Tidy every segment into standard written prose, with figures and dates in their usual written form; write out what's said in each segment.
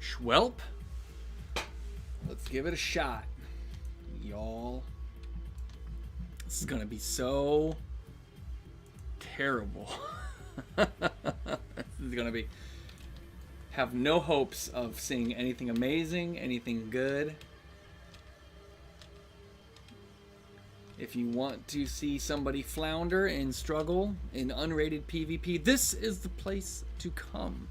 Schwelp. Let's give it a shot, y'all. This is gonna be so terrible. This is gonna be... Have no hopes of seeing anything amazing, anything good. If you want to see somebody flounder and struggle in unrated PvP, this is the place to come.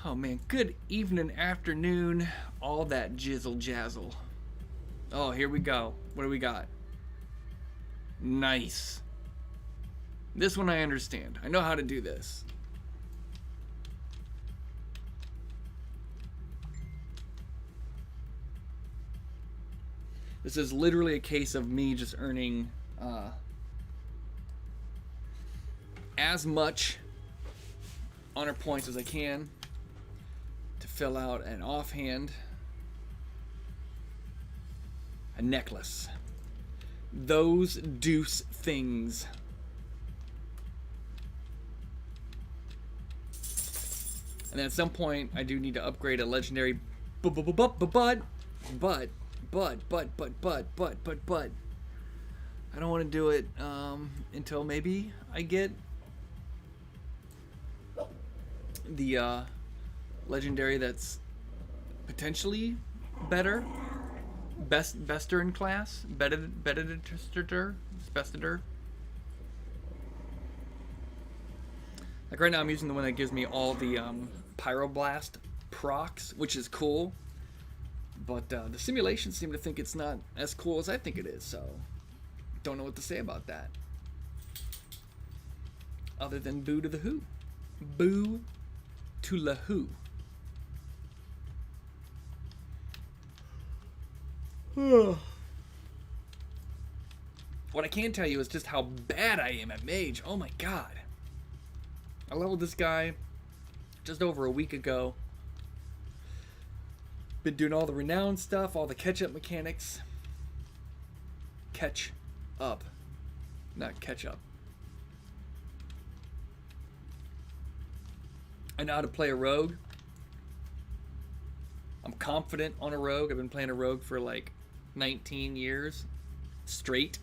Oh man, good evening, afternoon, all that jizzle jazzle. Oh, here we go. What do we got? Nice. This one I understand. I know how to do this. This is literally a case of me just earning as much honor points as I can to fill out an offhand, a necklace. Those deuce things. And at some point, I do need to upgrade a legendary. But I don't want to do it until maybe I get the legendary that's potentially better. Bester in class, Bededitor. Like right now, I'm using the one that gives me all the Pyroblast procs, which is cool. But the simulations seem to think it's not as cool as I think it is, so don't know what to say about that. Other than boo to the who. Boo to the who. What I can tell you is just how bad I am at Mage. Oh my god. I leveled this guy just over a week ago. Been doing all the renown stuff, all the catch-up mechanics. Catch up. Not catch up. I know how to play a rogue. I'm confident on a rogue. I've been playing a rogue for like 19 years straight.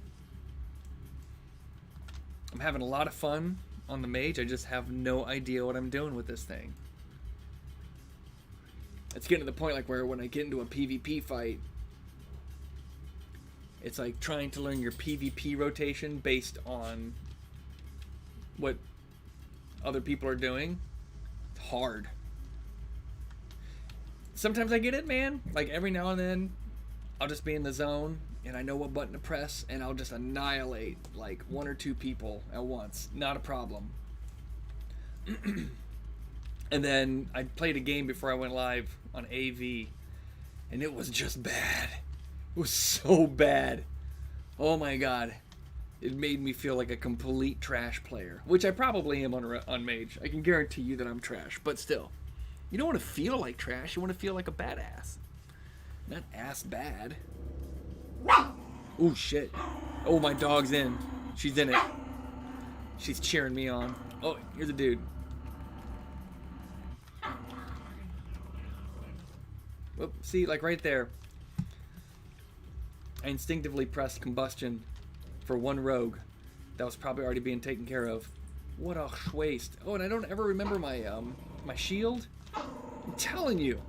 I'm having a lot of fun on the mage. I just have no idea what I'm doing with this thing. It's getting to the point like where when I get into a PvP fight, it's like trying to learn your PvP rotation based on what other people are doing. It's hard. Sometimes I get it, man. Like every now and then I'll just be in the zone and I know what button to press and I'll just annihilate like one or two people at once. Not a problem. And then I played a game before I went live on AV and it was just bad. It was so bad. Oh my god. It made me feel like a complete trash player, which I probably am on Mage. I can guarantee you that I'm trash, but still. You don't want to feel like trash, you want to feel like a badass. Not ass bad. Oh shit. Oh, my dog's in. She's in it. She's cheering me on. Oh, here's a dude. Whoop, see, like right there. I instinctively pressed combustion for one rogue. That was probably already being taken care of. What a waste. Oh, and I don't ever remember my my shield. I'm telling you.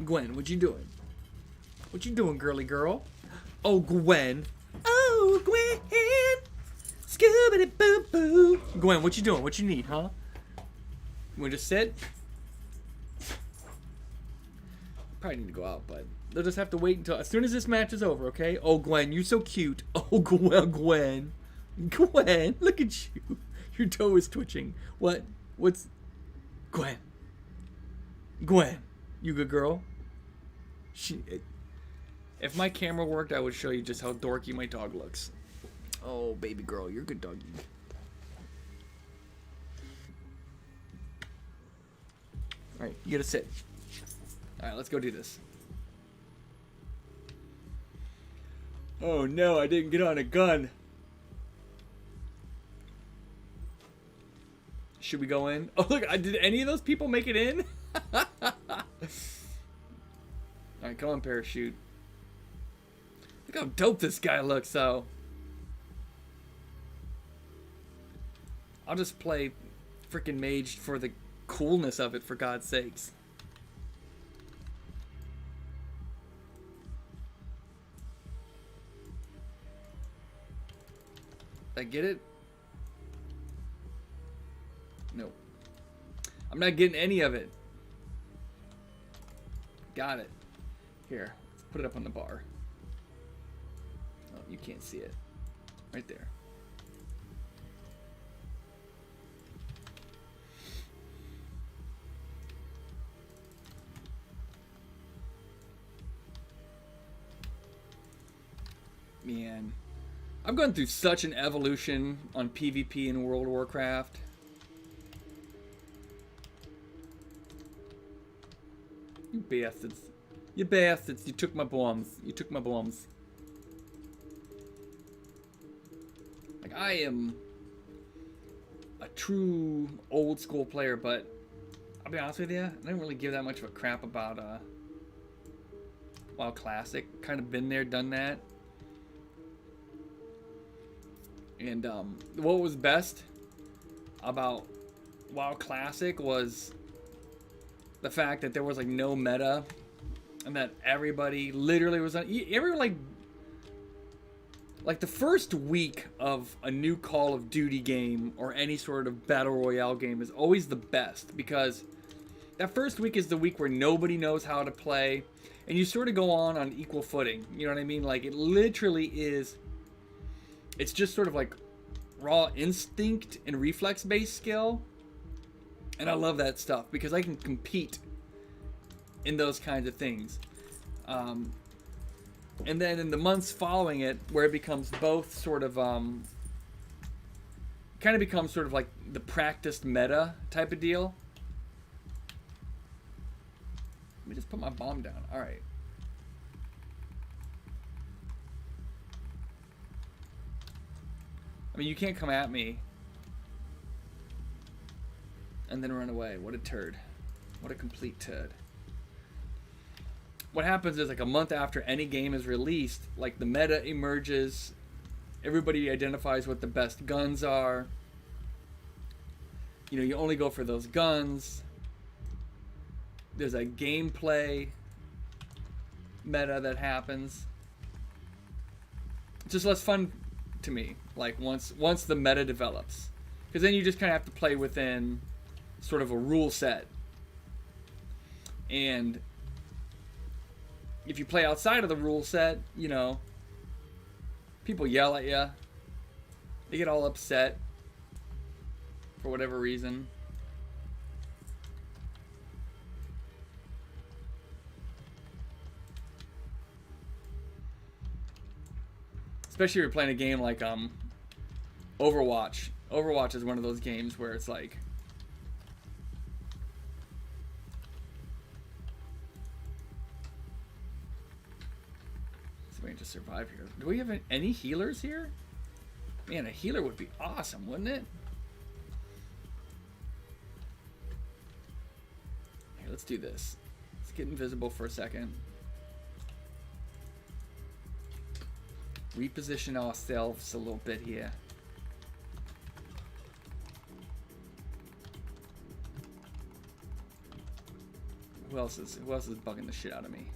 Gwen, what you doing? What you doing, girly girl? Oh, Gwen. Oh, Gwen. Scoobity boo boo. Gwen, what you doing? What you need, huh? You wanna just sit? Probably need to go out, but they'll just have to wait until as soon as this match is over, okay? Oh, Gwen, you're so cute. Oh, Gwen. Gwen, look at you. Your toe is twitching. What? What's... Gwen. You good girl? If my camera worked, I would show you just how dorky my dog looks. Oh, baby girl, you're a good doggy. Alright, you gotta sit. Alright, let's go do this. Oh no, I didn't get on a gun. Should we go in? Oh look, did any of those people make it in? Alright, come on, parachute. Look how dope this guy looks, though. I'll just play freaking Mage for the coolness of it, for God's sakes. Did I get it? Nope. I'm not getting any of it. Got it. Here, let's put it up on the bar. Oh, you can't see it. Right there. Man, I'm going through such an evolution on PvP in World of Warcraft. You bastards. You bastards. You took my bombs. You took my bombs. Like, I am a true old school player, but I'll be honest with you, I didn't really give that much of a crap about WoW Classic. Kind of been there, done that. And what was best about WoW Classic was the fact that there was like no meta, and that everybody literally was on. Everyone like the first week of a new Call of Duty game or any sort of battle royale game is always the best, because that first week is the week where nobody knows how to play, and you sort of go on equal footing. You know what I mean? Like, it literally is. It's just sort of like raw instinct and reflex-based skill. And I love that stuff because I can compete in those kinds of things. And then in the months following it, where it becomes both sort of, kind of becomes sort of like the practiced meta type of deal. Let me just put my bomb down. All right. I mean, you can't come at me and then run away. What a turd. What a complete turd. What happens is, like, a month after any game is released, like, the meta emerges. Everybody identifies what the best guns are. You know, you only go for those guns. There's a gameplay meta that happens. It's just less fun to me, like, once the meta develops, because then you just kind of have to play within sort of a rule set, and if you play outside of the rule set, you know, people yell at you, they get all upset for whatever reason. Especially if you're playing a game like Overwatch. Overwatch is one of those games where it's like, somebody just survive here. Do we have any healers here? Man, a healer would be awesome, wouldn't it? Here, let's do this. Let's get invisible for a second. Reposition ourselves a little bit here. Who else is bugging the shit out of me?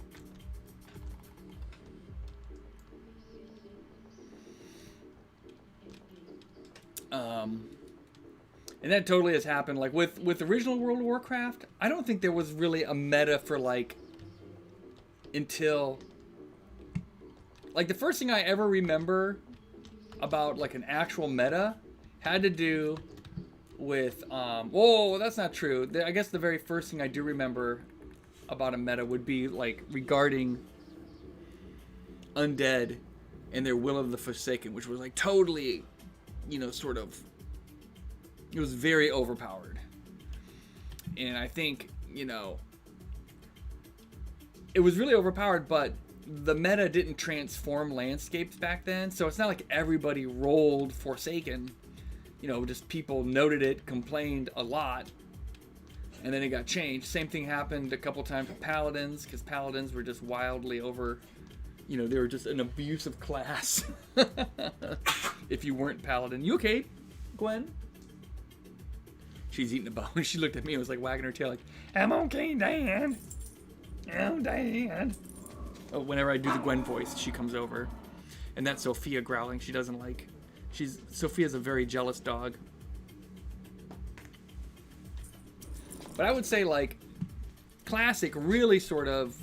And that totally has happened. Like with original World of Warcraft, I don't think there was really a meta for like until like the first thing I ever remember about like an actual meta had to do with whoa, that's not true. I guess the very first thing I do remember about a meta would be like regarding undead and their Will of the Forsaken, which was like totally, you know, sort of, it was very overpowered. And I think, you know, it was really overpowered, but the meta didn't transform landscapes back then, so it's not like everybody rolled Forsaken. You know, just people noted it, complained a lot, and then it got changed. Same thing happened a couple times with Paladins, because Paladins were just wildly over, you know, they were just an abusive class. If you weren't Paladin. You okay, Gwen? She's eating a bone. She looked at me and was like wagging her tail like, I'm okay, Dad. I'm Dad. Oh, whenever I do the Gwen voice, she comes over. And that's Sophia growling. She doesn't like... Sophia's a very jealous dog. But I would say, like, Classic really sort of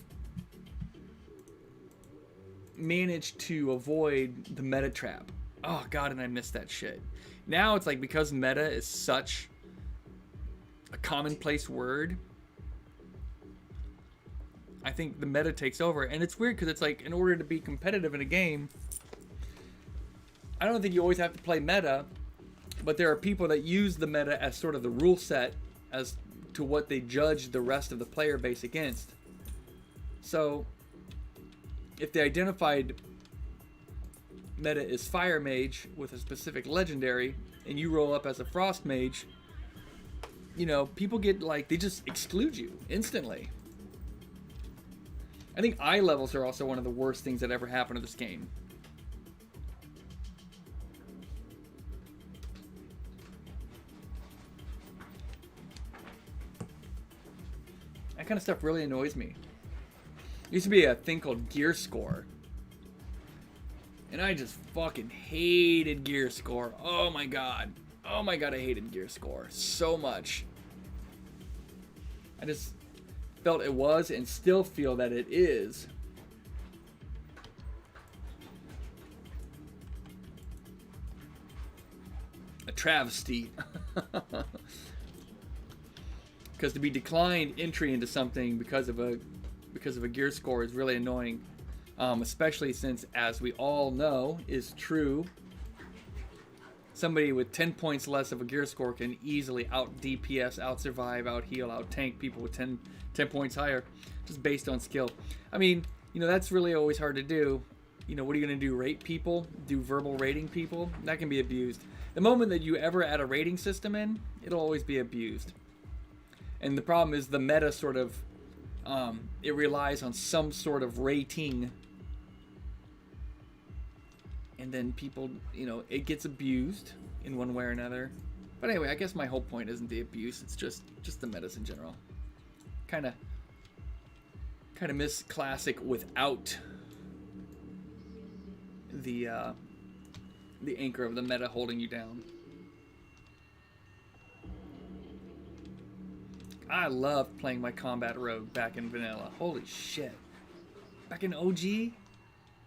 managed to avoid the meta trap. Oh, God, and I missed that shit. Now it's like, because meta is such a commonplace word, I think the meta takes over. And it's weird because it's like, in order to be competitive in a game, I don't think you always have to play meta, but there are people that use the meta as sort of the rule set as to what they judge the rest of the player base against. So if the identified meta is Fire Mage with a specific legendary, and you roll up as a Frost Mage, you know, people get like, they just exclude you instantly. I think eye levels are also one of the worst things that ever happened to this game. That kind of stuff really annoys me. There used to be a thing called gear score. And I just fucking hated gear score. Oh my god. Oh my god, I hated gear score so much. I just felt it was, and still feel that it is, a travesty. Because to be declined entry into something because of a gear score is really annoying. Especially since, as we all know is true, somebody with 10 points less of a gear score can easily out DPS, out survive, out heal, out tank people with 10 points higher, just based on skill. I mean, you know, that's really always hard to do. You know, what are you going to do? Rate people? Do verbal rating people? That can be abused. The moment that you ever add a rating system in, it'll always be abused. And the problem is the meta sort of, it relies on some sort of rating. And then people, you know, it gets abused in one way or another. But anyway, I guess my whole point isn't the abuse. It's just the metas in general. Kind of miss Classic without the anchor of the meta holding you down. I loved playing my combat rogue back in vanilla. Holy shit. Back in OG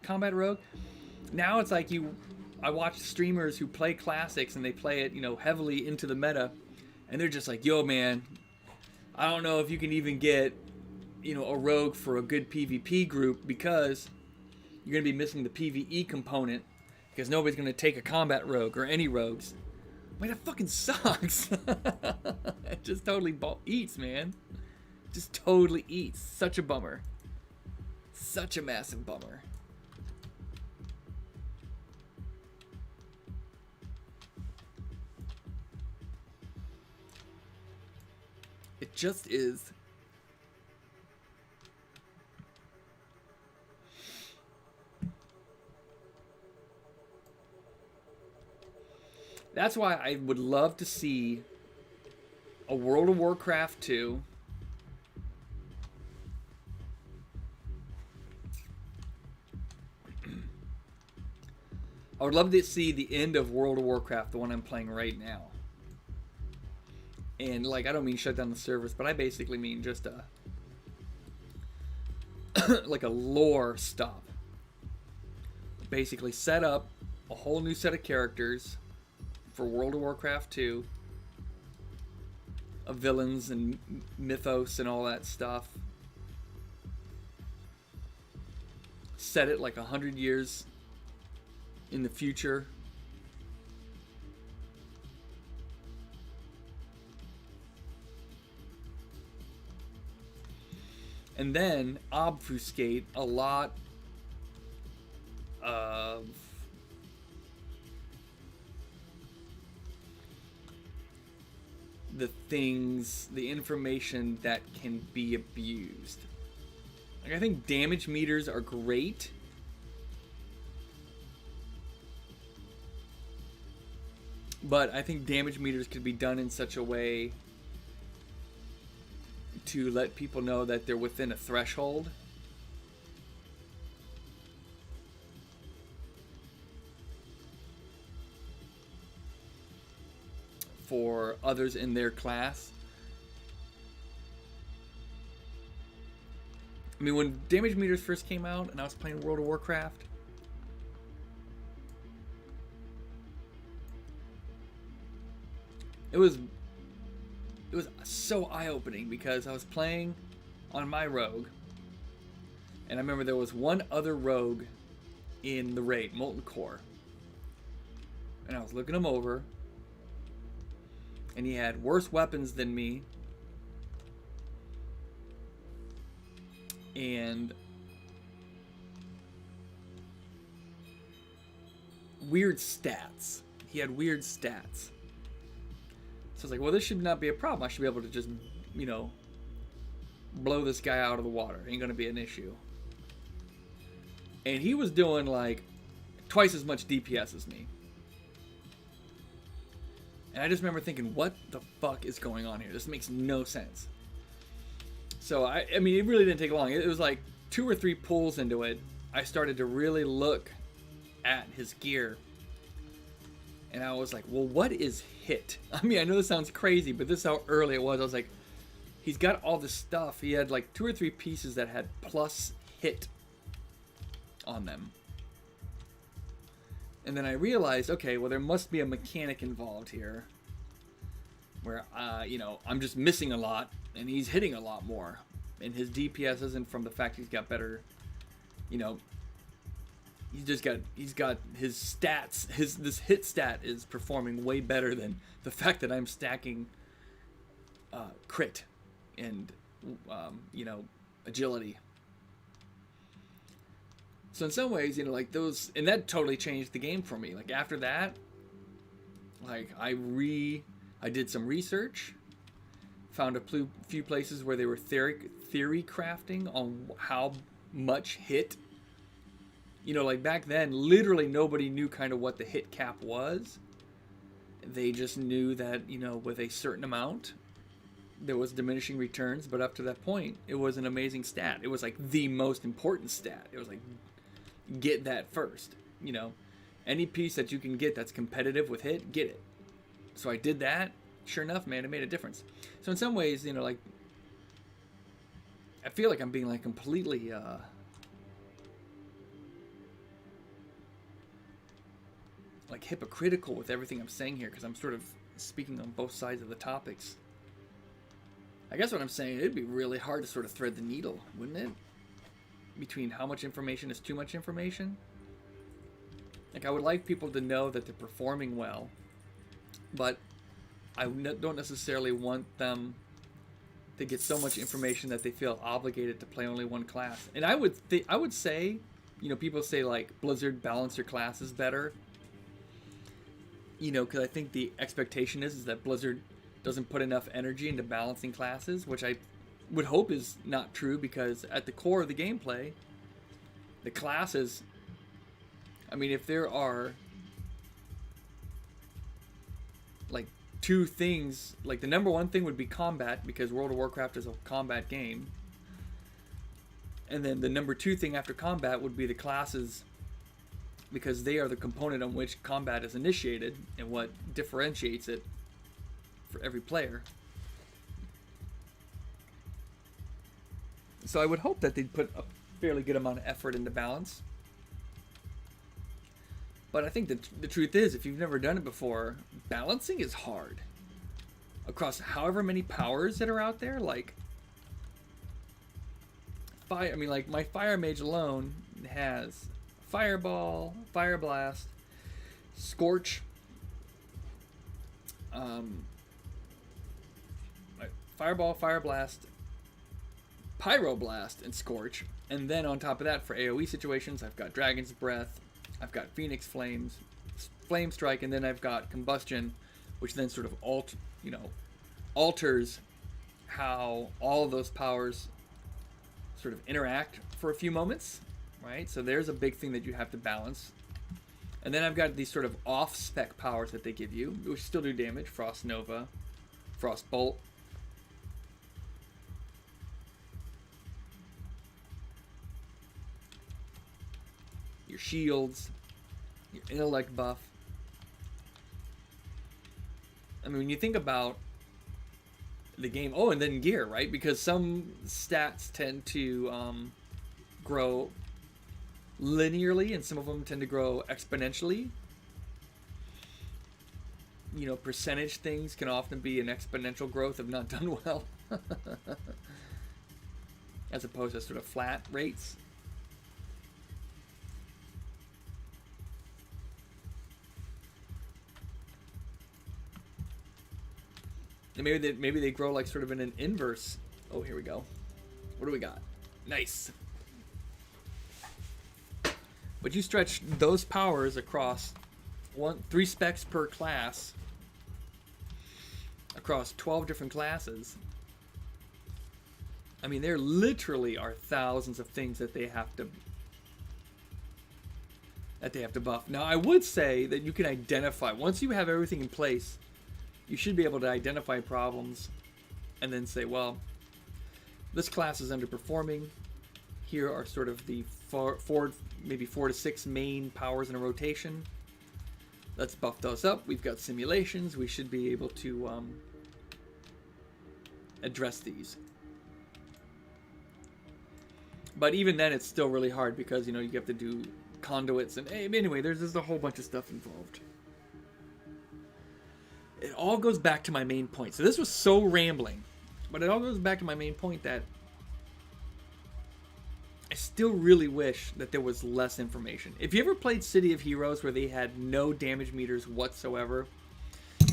combat rogue. Now it's like I watch streamers who play classics and they play it, you know, heavily into the meta, and they're just like, yo man, I don't know if you can even get, you know, a rogue for a good PvP group, because you're going to be missing the PvE component, because nobody's going to take a combat rogue or any rogues. Wait, that fucking sucks. It just totally eats, man. Just totally eats. Such a bummer. Such a massive bummer. It just is. That's why I would love to see a World of Warcraft 2 I would love to see the end of World of Warcraft, the one I'm playing right now. And, like, I don't mean shut down the servers, but I basically mean just a like a lore stop. Basically set up a whole new set of characters for World of Warcraft 2, of villains and mythos and all that stuff. set it like 100 years in the future. And then obfuscate a lot of the things, the information that can be abused. Like, I think damage meters are great. But I think damage meters could be done in such a way to let people know that they're within a threshold. For others in their class. I mean, when damage meters first came out and I was playing World of Warcraft, it was so eye-opening because I was playing on my rogue, and I remember there was one other rogue in the raid, Molten Core, and I was looking him over, and he had worse weapons than me, and weird stats. He had weird stats. So I was like, well, this should not be a problem. I should be able to just, you know, blow this guy out of the water. Ain't gonna be an issue. And he was doing like twice as much DPS as me. And I just remember thinking, what the fuck is going on here? This makes no sense. So, I mean, it really didn't take long. It was like 2 or 3 pulls into it. I started to really look at his gear. And I was like, well, what is hit? I mean, I know this sounds crazy, but this is how early it was. I was like, he's got all this stuff. He had like 2 or 3 pieces that had plus hit on them. And then I realized, okay, well, there must be a mechanic involved here where, you know, I'm just missing a lot and he's hitting a lot more. And his DPS isn't from the fact he's got better, you know, he's got his stats, this hit stat is performing way better than the fact that I'm stacking crit and, you know, agility. So in some ways, you know, like those, and that totally changed the game for me. Like after that, like I did some research, found a few places where they were theory crafting on how much hit. You know, like back then, literally nobody knew kind of what the hit cap was. They just knew that, you know, with a certain amount, there was diminishing returns. But up to that point, it was an amazing stat. It was like the most important stat. It was like, get that first. You know, any piece that you can get that's competitive with hit, get it. So I did that. Sure enough, man, it made a difference. So in some ways, you know, like, I feel like I'm being like completely, like hypocritical with everything I'm saying here because I'm sort of speaking on both sides of the topics. I guess what I'm saying, it'd be really hard to sort of thread the needle, wouldn't it? Between how much information is too much information. Like I would like people to know that they're performing well, but I don't necessarily want them to get so much information that they feel obligated to play only one class. And I would say, you know, people say like Blizzard balance their classes better. You know, because I think the expectation is that Blizzard doesn't put enough energy into balancing classes, which I would hope is not true because at the core of the gameplay, the classes, I mean, if there are like 2 things, like the number 1 thing would be combat because World of Warcraft is a combat game. And then the number 2 thing after combat would be the classes because they are the component on which combat is initiated and what differentiates it for every player. So I would hope that they'd put a fairly good amount of effort into balance. But I think the truth is, if you've never done it before, balancing is hard. Across however many powers that are out there, like... I mean, like, my Fire Mage alone, It has Fireball, Fire Blast, Scorch, Fireball, Fire Blast, Pyroblast, and Scorch. And then on top of that, for AoE situations, I've got Dragon's Breath, I've got Phoenix Flames, Flame Strike, and then I've got Combustion, which then sort of alters how all of those powers sort of interact for a few moments, right? So there's a big thing that you have to balance. And then I've got these sort of off-spec powers that they give you, which still do damage. Frost Nova, Frost Bolt. Your shields, your intellect buff. I mean, when you think about the game, oh, and then gear, right? Because some stats tend to grow linearly, and some of them tend to grow exponentially. You know, percentage things can often be an exponential growth if not done well, as opposed to sort of flat rates. And maybe they grow like sort of in an inverse. Oh, here we go. What do we got? Nice. But you stretch those powers across 3 specs per class, across 12 different classes. I mean, there literally are thousands of things that they have to buff. Now, I would say that you can identify, once you have everything in place, you should be able to identify problems and then say, well, this class is underperforming. Here are sort of the maybe 4 to 6 main powers in a rotation. Let's buff those up. We've got simulations. We should be able to address these. But even then, it's still really hard because, you know, you have to do conduits. And anyway, there's just a whole bunch of stuff involved. It all goes back to my main point. So this was so rambling, but it all goes back to my main point that I still really wish that there was less information. If you ever played City of Heroes where they had no damage meters whatsoever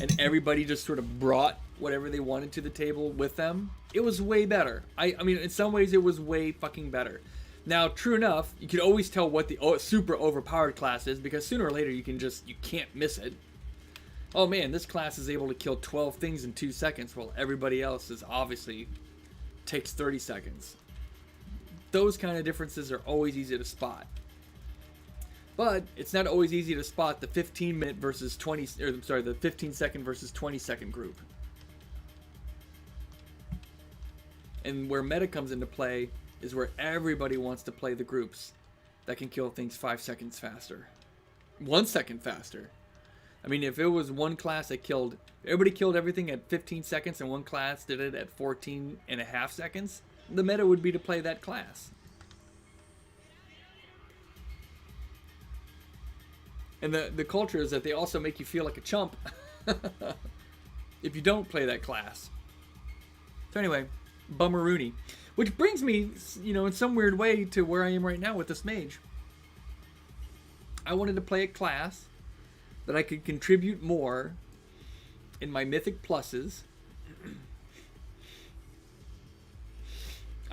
and everybody just sort of brought whatever they wanted to the table with them, it was way better. I mean, in some ways it was way fucking better. Now, true enough, you can always tell what the super overpowered class is because sooner or later you can't miss it. Oh man, this class is able to kill 12 things in 2 seconds while everybody else is obviously takes 30 seconds. Those kind of differences are always easy to spot. But it's not always easy to spot the 15-minute versus 20, or sorry, the 15-second versus 20-second group. And where meta comes into play is where everybody wants to play the groups that can kill things 5 seconds faster. 1 second faster. I mean, if it was one class that everybody killed everything at 15 seconds and one class did it at 14 and a half seconds, the meta would be to play that class. And the culture is that they also make you feel like a chump if you don't play that class. So anyway, bummeroony. Which brings me, you know, in some weird way to where I am right now with this mage. I wanted to play a class that I could contribute more in my mythic pluses.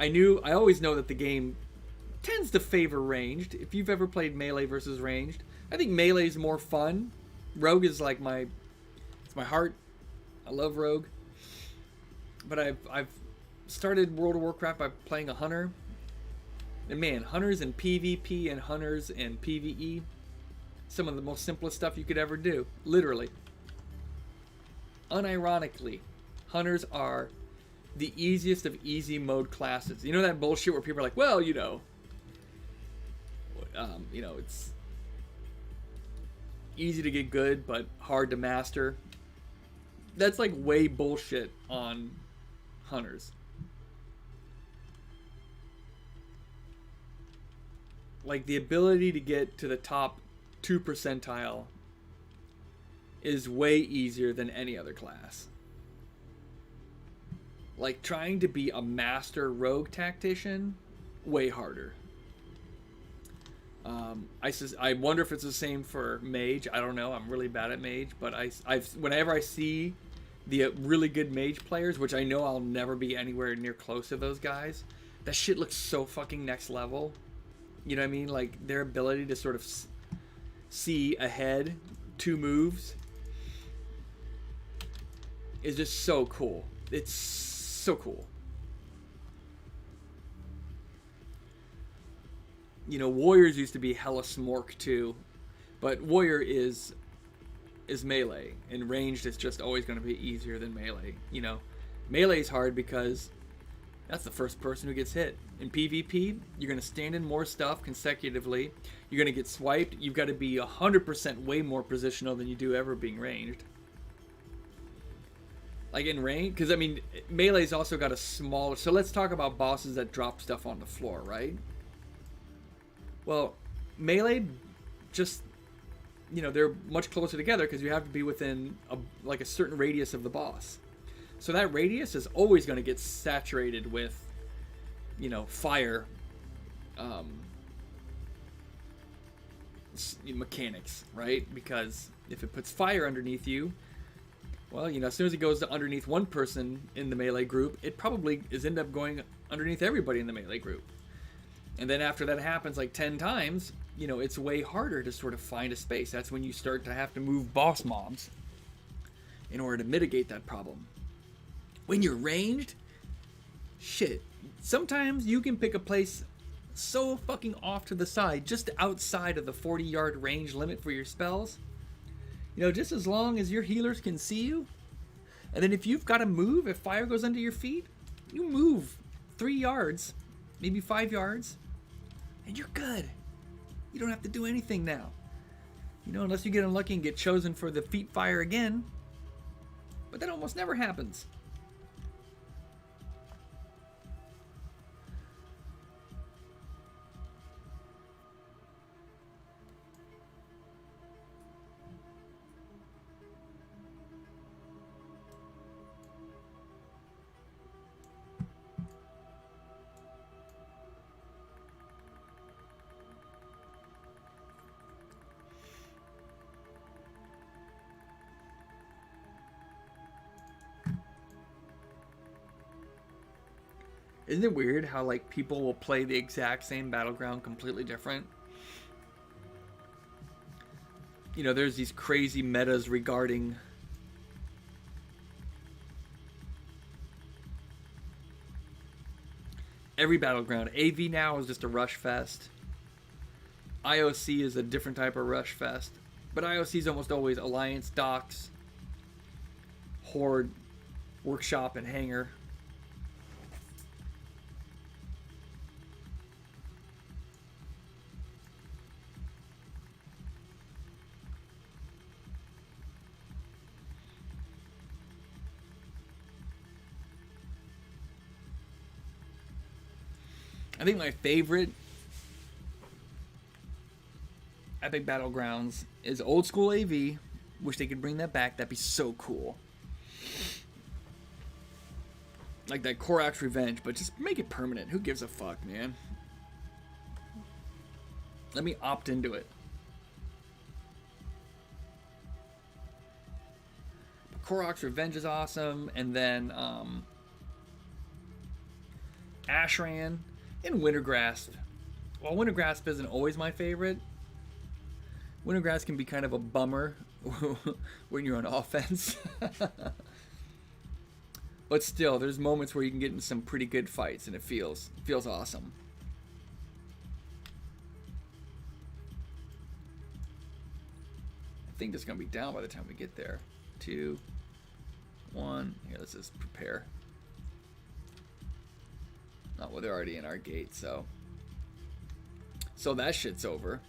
I always know that the game tends to favor ranged. If you've ever played melee versus ranged, I think melee is more fun. Rogue is like it's my heart. I love Rogue. But I've started World of Warcraft by playing a hunter. And man, hunters in PvP and hunters in PvE, some of the most simplest stuff you could ever do. Literally. Unironically, hunters are the easiest of easy mode classes. You know that bullshit where people are like, well, you know, it's easy to get good, but hard to master. That's like way bullshit on hunters. Like the ability to get to the top 2 percentile is way easier than any other class. Like trying to be a master rogue tactician, way harder. I wonder if it's the same for Mage. I don't know. I'm really bad at Mage, but whenever I see the really good Mage players, which I know I'll never be anywhere near close to those guys, that shit looks so fucking next level. You know what I mean? Like their ability to sort of see ahead 2 moves is just so cool. It's so cool. You know, warriors used to be hella smork too, but warrior is melee, and ranged is just always going to be easier than melee. You know, melee is hard because that's the first person who gets hit. In PvP, you're going to stand in more stuff consecutively. You're going to get swiped. You've got to be 100% way more positional than you do ever being ranged. Like in range, because I mean, melee's also got a smaller. So let's talk about bosses that drop stuff on the floor, right? Well, melee, just, you know, they're much closer together because you have to be within like a certain radius of the boss. So that radius is always going to get saturated with, you know, fire mechanics, right? Because if it puts fire underneath you, well, you know, as soon as it goes to underneath one person in the melee group, it probably is end up going underneath everybody in the melee group. And then after that happens like 10 times, you know, it's way harder to sort of find a space. That's when you start to have to move boss mobs in order to mitigate that problem. When you're ranged, shit, sometimes you can pick a place so fucking off to the side, just outside of the 40-yard range limit for your spells. You know, just as long as your healers can see you. And then if you've got to move, if fire goes under your feet, you move 3 yards, maybe 5 yards, and you're good. You don't have to do anything now. You know, unless you get unlucky and get chosen for the feet fire again. But that almost never happens. Isn't it weird how, like, people will play the exact same battleground completely different? You know, there's these crazy metas regarding every battleground. AV now is just a rush fest. IOC is a different type of rush fest. But IOC is almost always Alliance, Docks, Horde, Workshop, and Hangar. I think my favorite Epic Battlegrounds is old school AV. Wish they could bring that back. That'd be so cool. Like that Korak's Revenge, but just make it permanent. Who gives a fuck, man? Let me opt into it. Korak's Revenge is awesome. And then Ashran and Wintergrasp. While Wintergrasp isn't always my favorite, Wintergrasp can be kind of a bummer when you're on offense. But still, there's moments where you can get in some pretty good fights, and it feels awesome. I think it's going to be down by the time we get there. 2, 1. Here, let's just prepare. Oh, well, they're already in our gate, so that shit's over.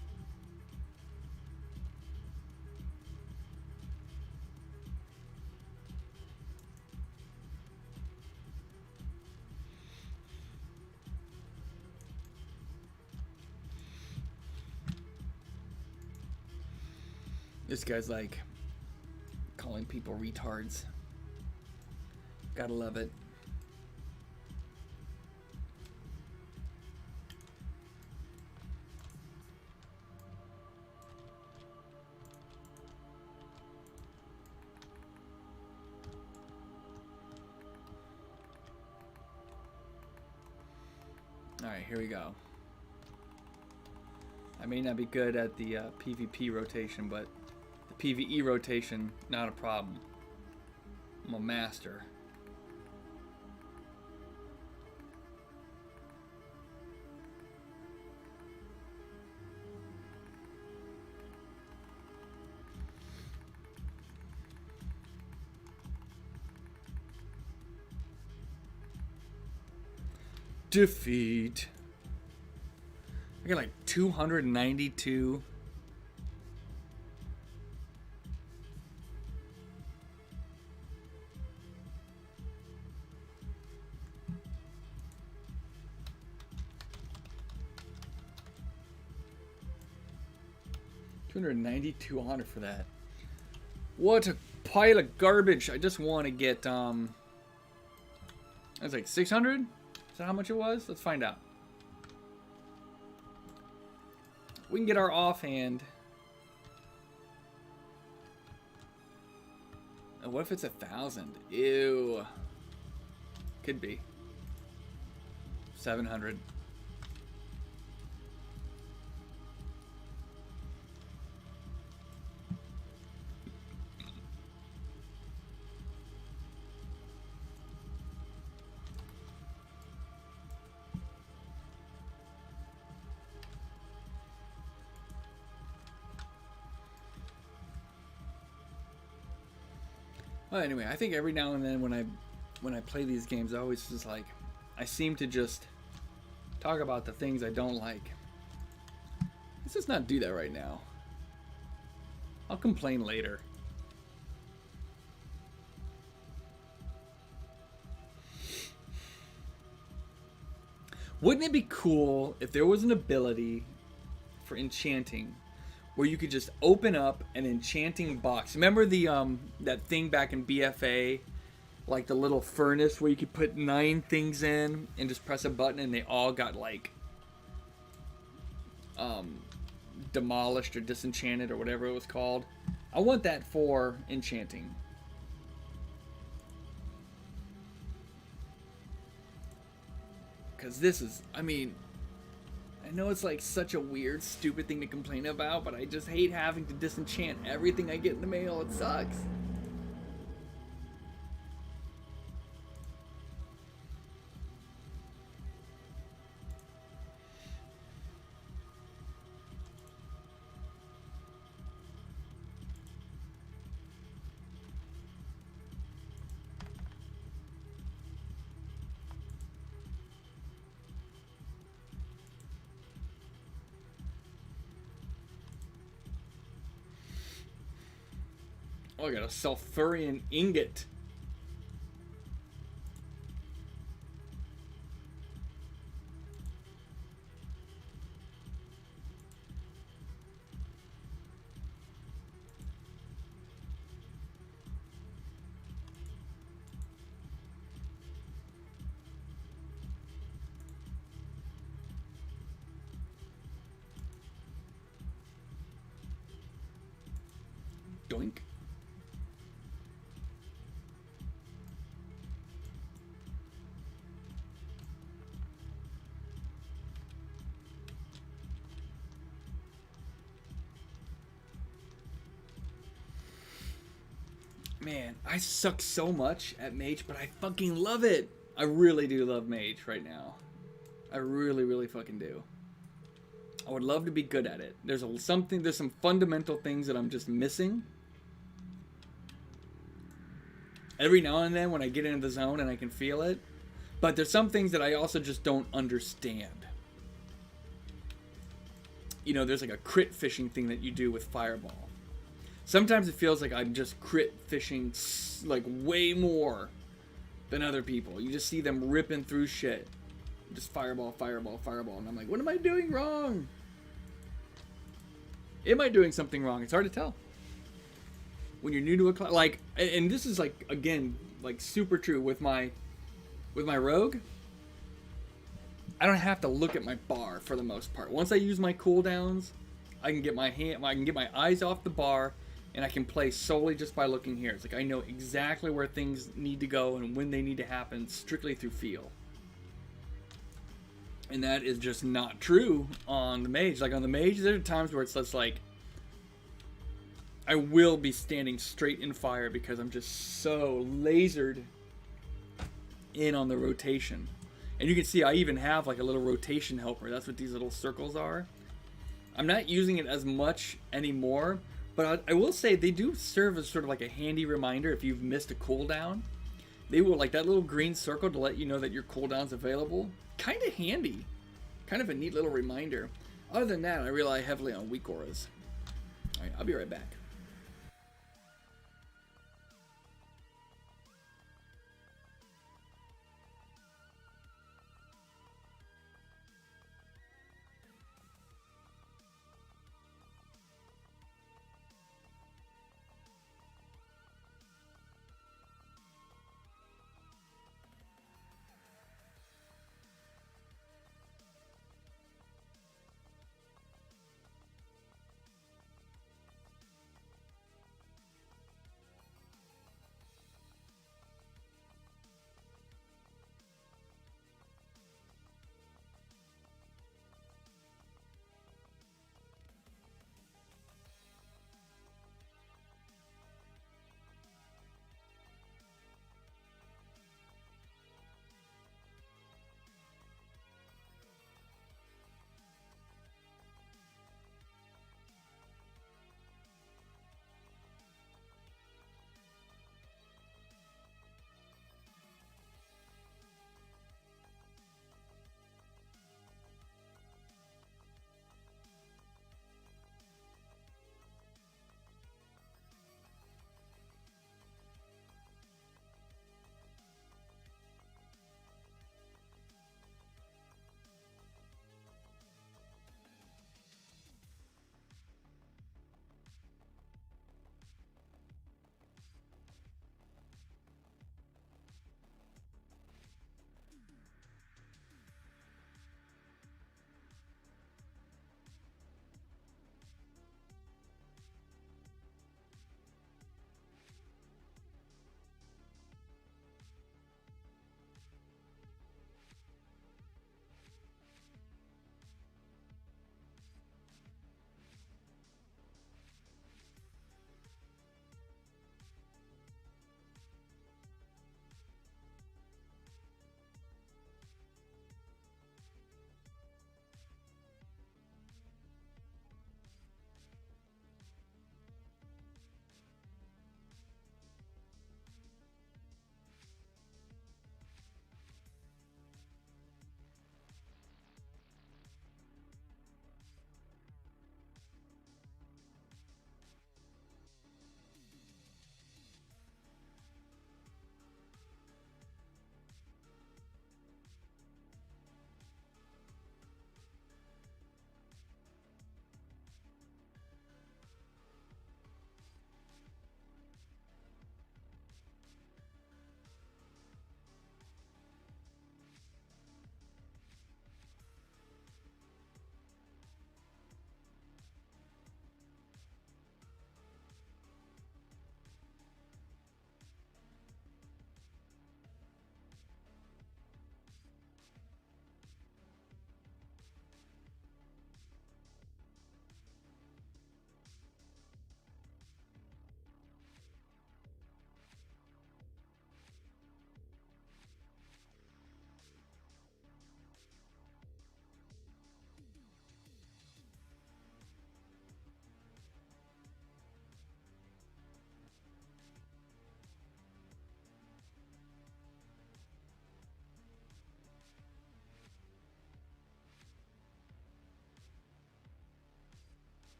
This guy's like calling people retards. Gotta love it. Alright, here we go. I may not be good at the PvP rotation, but the PvE rotation, not a problem. I'm a master. Defeat. I got like 292. $292 for that. What a pile of garbage. I just want to get I was like 600. Is that how much it was? Let's find out. We can get our offhand. Oh, what if it's 1,000? Ew. Could be. 700. Well, anyway, I think every now and then when I play these games, I always just like, I seem to just talk about the things I don't like. Let's just not do that right now. I'll complain later. Wouldn't it be cool if there was an ability for enchanting where you could just open up an enchanting box? Remember the that thing back in BFA, like the little furnace where you could put 9 things in and just press a button and they all got like demolished or disenchanted or whatever it was called. I want that for enchanting. Because this is, I mean, I know it's like such a weird, stupid thing to complain about, but I just hate having to disenchant everything I get in the mail. It sucks. Oh, I got a sulfurian ingot. Doink. Man, I suck so much at Mage, but I fucking love it. I really do love Mage right now. I really, really fucking do. I would love to be good at it. There's some fundamental things that I'm just missing. Every now and then when I get into the zone and I can feel it. But there's some things that I also just don't understand. You know, there's like a crit fishing thing that you do with Fireball. Sometimes it feels like I'm just crit fishing like way more than other people. You just see them ripping through shit. Just fireball, fireball, fireball. And I'm like, what am I doing wrong? Am I doing something wrong? It's hard to tell. When you're new to a class, like, and this is like, again, like super true with my rogue. I don't have to look at my bar for the most part. Once I use my cooldowns, I can get my eyes off the bar, and I can play solely just by looking here. It's like I know exactly where things need to go and when they need to happen, strictly through feel. And that is just not true on the Mage. Like on the Mage, there are times where it's just like I will be standing straight in fire because I'm just so lasered in on the rotation. And you can see I even have like a little rotation helper. That's what these little circles are. I'm not using it as much anymore, but I will say they do serve as sort of like a handy reminder if you've missed a cooldown. They will, like that little green circle to let you know that your cooldown's available. Kind of handy. Kind of a neat little reminder. Other than that, I rely heavily on weak auras. Alright, I'll be right back.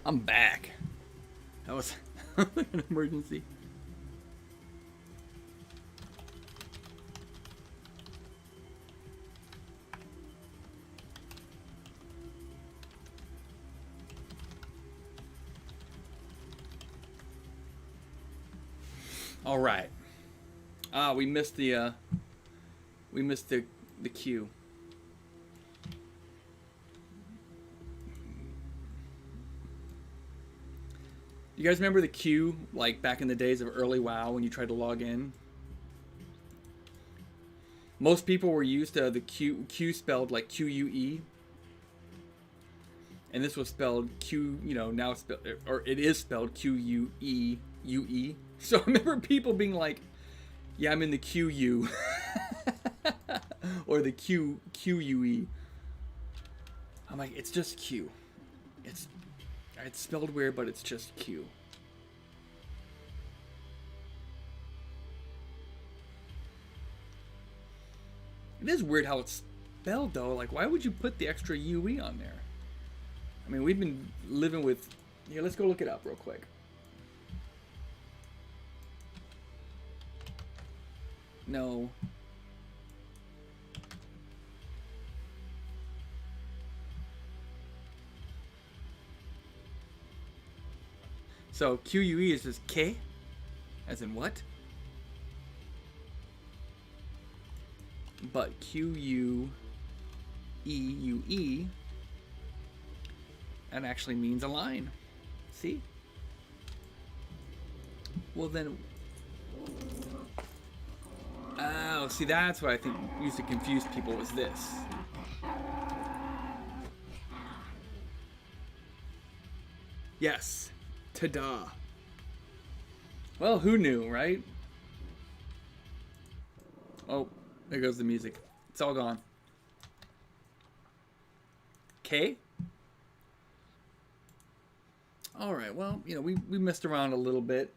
I'm back. That was an emergency. All right. We missed the queue. You guys remember the queue, like back in the days of early WoW when you tried to log in? Most people were used to the Q spelled like QUE, and this was spelled Q. You know, now it's spelled, or it is spelled QUEUE. So I remember people being like, "Yeah, I'm in the QU," or the QUE. I'm like, it's just Q. It's spelled weird, but it's just Q. It is weird how it's spelled though. Like, why would you put the extra UE on there? I mean, we've been living with. Here, let's go look it up real quick. No. So QUE is just K, as in what? But QUEUE, that actually means a line. See? Well then, oh, see, that's what I think used to confuse people, was this. Yes. Ta-da. Well, who knew, right? Oh, there goes the music. It's all gone. Okay. All right, well, you know, we messed around a little bit.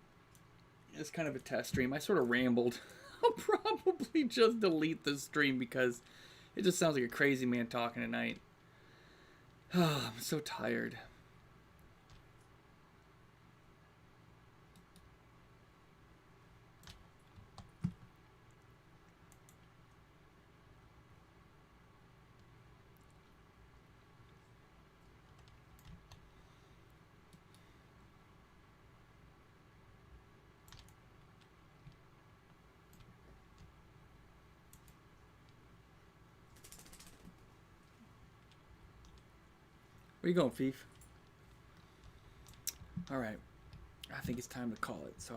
It's kind of a test stream. I sort of rambled. I'll probably just delete the stream because it just sounds like a crazy man talking tonight. Oh, I'm so tired. Where you going, Fief? All right. I think it's time to call it. So